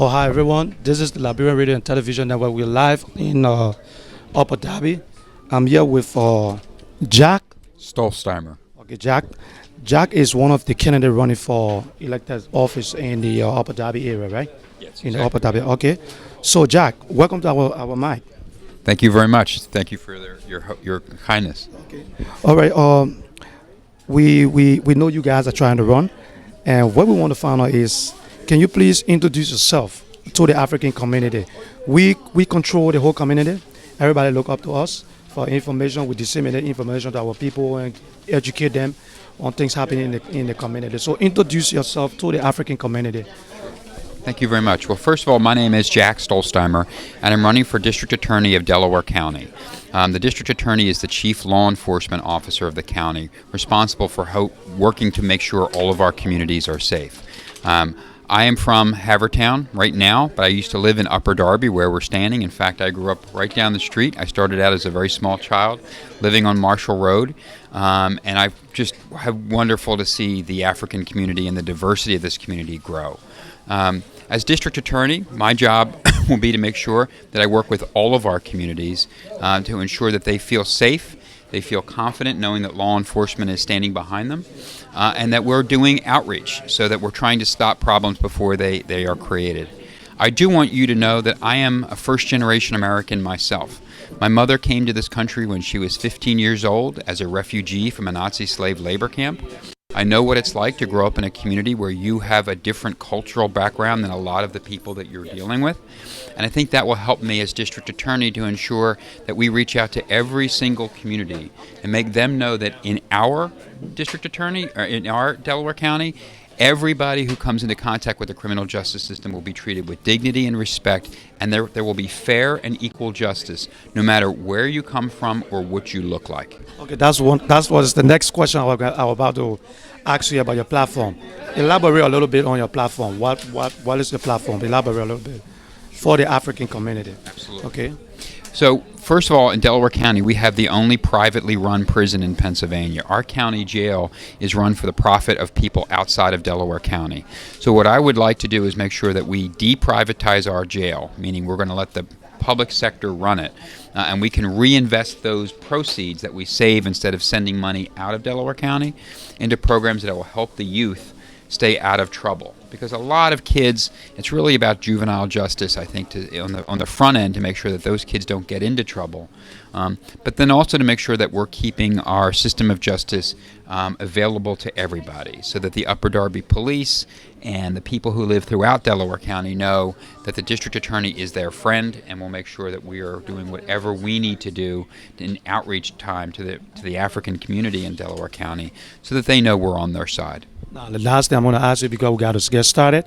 Oh, hi everyone. This is the Liberian Radio and Television Network. We're live in Upper Derby. I'm here with Jack. Stolzheimer. Okay, Jack. Jack is one of the candidates running for elected office in the Upper Derby area, right? Yes. In the Upper Derby. Okay. So, Jack, welcome to our mic. Thank you very much. Thank you for your kindness. Okay. All right. We know you guys are trying to run, and what we want to find out is, can you please introduce yourself to the African community? We control the whole community. Everybody look up to us for information. We disseminate information to our people and educate them on things happening in the community. So introduce yourself to the African community. Thank you very much. Well, first of all, my name is Jack Stolzheimer, and I'm running for District Attorney of Delaware County. The District Attorney is the Chief Law Enforcement Officer of the county, responsible for working to make sure all of our communities are safe. I am from Havertown right now, but I used to live in Upper Darby where we're standing. In fact, I grew up right down the street. I started out as a very small child living on Marshall Road, and I just have wonderful to see the African community and the diversity of this community grow. As District Attorney, my job will be to make sure that I work with all of our communities to ensure that they feel safe, they feel confident knowing that law enforcement is standing behind them, and that we're doing outreach so that we're trying to stop problems before they are created. I do want you to know that I am a first-generation American myself. My mother came to this country when she was 15 years old as a refugee from a Nazi slave labor camp. I know what it's like to grow up in a community where you have a different cultural background than a lot of the people that you're dealing with. And I think that will help me as District Attorney to ensure that we reach out to every single community and make them know that in our District Attorney, or in our Delaware County, everybody who comes into contact with the criminal justice system will be treated with dignity and respect, and there will be fair and equal justice, no matter where you come from or what you look like. Okay, that's what is the next question I'm about to ask you about your platform. Elaborate a little bit on your platform. What is your platform? Elaborate a little bit for the African community. Absolutely. Okay. So, first of all, in Delaware County, we have the only privately run prison in Pennsylvania. Our county jail is run for the profit of people outside of Delaware County. So what I would like to do is make sure that we deprivatize our jail, meaning we're going to let the public sector run it, and we can reinvest those proceeds that we save instead of sending money out of Delaware County into programs that will help the youth stay out of trouble. Because a lot of kids, it's really about juvenile justice, I think, on the front end to make sure that those kids don't get into trouble. But then also to make sure that we're keeping our system of justice available to everybody so that the Upper Darby Police and the people who live throughout Delaware County know that the District Attorney is their friend, and we'll make sure that we are doing whatever we need to do in outreach time to the African community in Delaware County so that they know we're on their side. Now, the last thing I'm going to ask you, because we got to get started,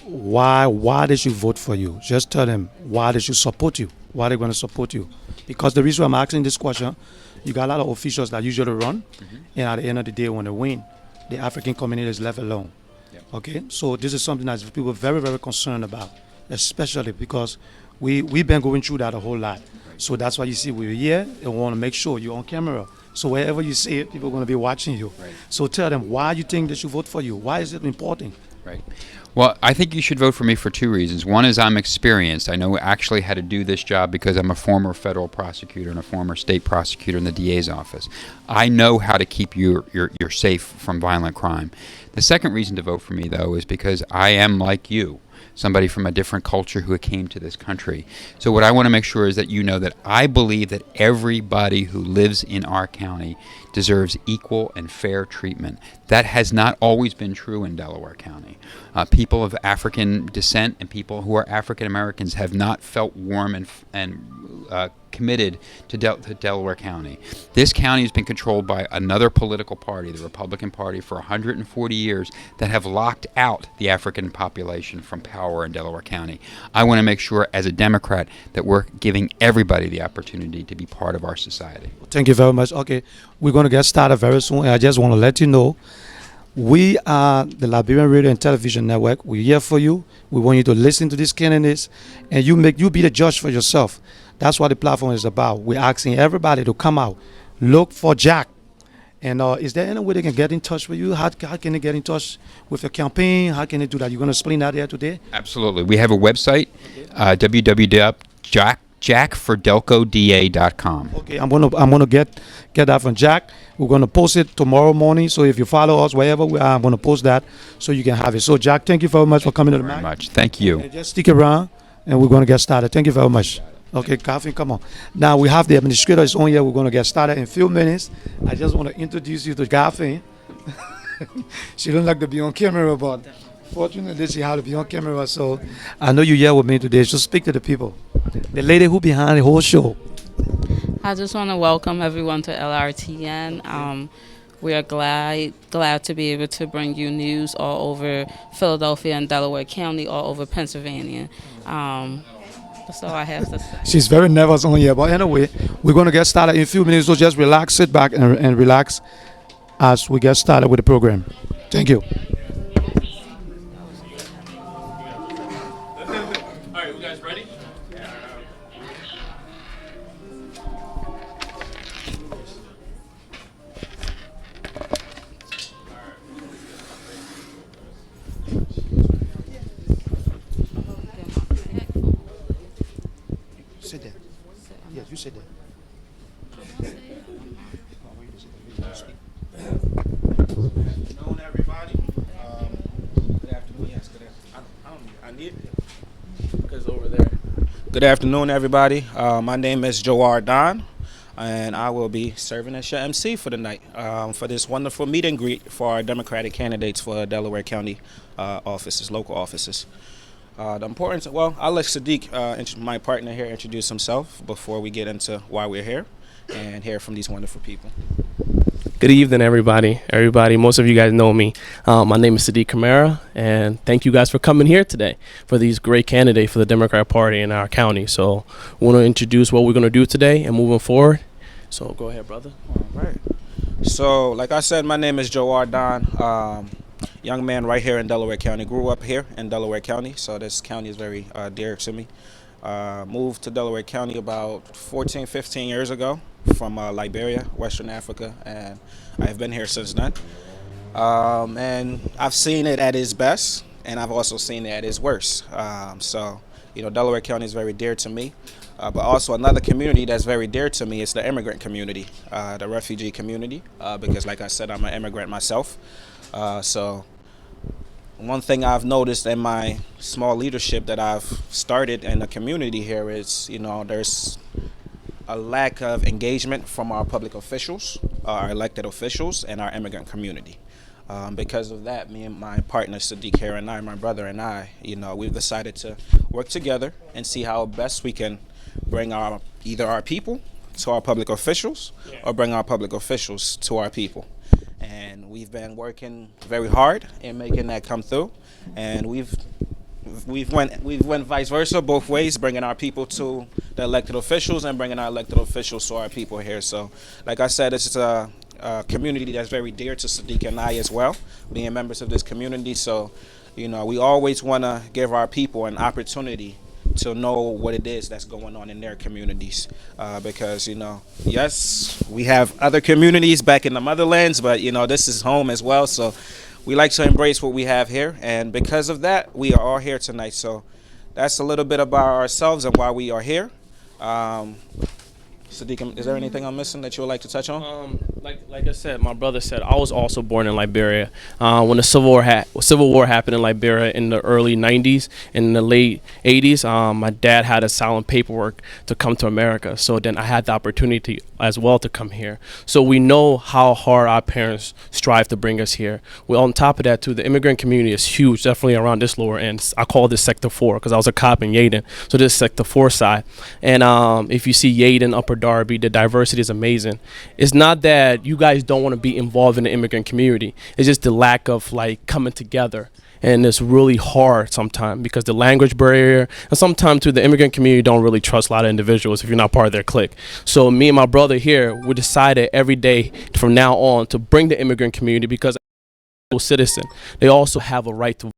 why did you vote for you? Just tell them why did you support you? Why they're going to support you? Because the reason I'm asking this question, you got a lot of officials that usually run, and at the end of the day, when they win, the African community is left alone. Yep. Okay, so this is something that people are very, very concerned about, especially because we've been going through that a whole lot. So that's why you see we're here and we want to make sure you're on camera. So wherever you see it, people are going to be watching you. Right. So tell them why you think they should vote for you. Why is it important? Right. Well, I think you should vote for me for two reasons. One is I'm experienced. I know actually how to do this job because I'm a former federal prosecutor and a former state prosecutor in the DA's office. I know how to keep you safe from violent crime. The second reason to vote for me, though, is because I am like you, somebody from a different culture who came to this country. So what I want to make sure is that you know that I believe that everybody who lives in our county deserves equal and fair treatment. That has not always been true in Delaware County. People of African descent and people who are African Americans have not felt warm and committed to Delaware County. This county has been controlled by another political party, the Republican Party, for 140 years that have locked out the African population from power in Delaware County. I want to make sure as a Democrat that we're giving everybody the opportunity to be part of our society. Thank you very much. Okay, we're going to get started very soon, and I just want to let you know we are the Liberian Radio and Television Network. We're here for you. We want you to listen to these candidates, and you be the judge for yourself. That's what the platform is about. We're asking everybody to come out, look for Jack, And is there any way they can get in touch with you? How can they get in touch with your campaign? How can they do that? You're going to explain that here today? Absolutely. We have a website, www.jackfordelcoda.com. Okay, I'm gonna get that from Jack. We're gonna post it tomorrow morning. So if you follow us wherever we are, I'm gonna post that so you can have it. So Jack, thank you very much for coming to the Very mic. much. Thank you. And just stick around, and we're gonna get started. Thank you very much. Okay, Catherine, come on. Now we have the administrator is on here. We're gonna get started in a few minutes. I just want to introduce you to Catherine. She don't like to be on camera, but fortunately she had to be on camera. So I know you're here with me today. So speak to the people. The lady who behind the whole show. I just want to welcome everyone to LRTN. We are glad to be able to bring you news all over Philadelphia and Delaware County, all over Pennsylvania. That's all I have to say. She's very nervous on here, but anyway, we're going to get started in a few minutes. So just relax, sit back, and relax as we get started with the program. Thank you. All right, you guys ready? Sit there. Yes, you sit there. Afternoon, everybody. Good afternoon. Yes, good afternoon. I need it because over there. Good afternoon, everybody. My name is Joar Don, and I will be serving as your MC for the night for this wonderful meet and greet for our Democratic candidates for Delaware County offices, local offices. The importance, well, I'll let Sadiq, my partner here, introduce himself before we get into why we're here and hear from these wonderful people. Good evening, everybody. Most of you guys know me. My name is Sadiq Kamara, and thank you guys for coming here today for these great candidates for the Democrat Party in our county. So we want to introduce what we're going to do today and moving forward. So go ahead, brother. All right. So, like I said, my name is Joar Don. Young man right here in Delaware County. Grew up here in Delaware County, so this county is very dear to me. Moved to Delaware County about 14, 15 years ago from Liberia, Western Africa, and I've been here since then. And I've seen it at its best, and I've also seen it at its worst. So, Delaware County is very dear to me. But also another community that's very dear to me is the immigrant community, the refugee community, because like I said, I'm an immigrant myself. So one thing I've noticed in my small leadership that I've started in the community here is, there's a lack of engagement from our public officials, our elected officials, and our immigrant community. Because of that, me and my partner Sadiq here and I, my brother and I, we've decided to work together and see how best we can bring either our people to our public officials or bring our public officials to our people. And we've been working very hard in making that come through, and we've went vice versa, both ways, bringing our people to the elected officials and bringing our elected officials to our people here. So, like I said, it's a community that's very dear to Sadiq and I as well, being members of this community. So, we always want to give our people an opportunity to know what it is that's going on in their communities, because yes, we have other communities back in the motherlands, but this is home as well, so we like to embrace what we have here, and because of that we are all here tonight. So that's a little bit about ourselves and why we are here. Sadiq, is there anything I'm missing that you would like to touch on? Like I said, my brother said, I was also born in Liberia. When the Civil War happened in Liberia in the early 90s, in the late 80s, my dad had asylum paperwork to come to America. So then I had the opportunity as well to come here. So we know how hard our parents strive to bring us here. Well, on top of that, too, the immigrant community is huge, definitely around this lower end. I call this Sector 4 because I was a cop in Yaden. So this is Sector 4 side. And if you see Yaden, Upper Darby, the diversity is amazing. It's not that you guys don't want to be involved in the immigrant community. It's just the lack of coming together. And it's really hard sometimes because the language barrier, and sometimes too the immigrant community don't really trust a lot of individuals if you're not part of their clique. So me and my brother here, we decided every day from now on to bring the immigrant community, because as a citizen, they also have a right to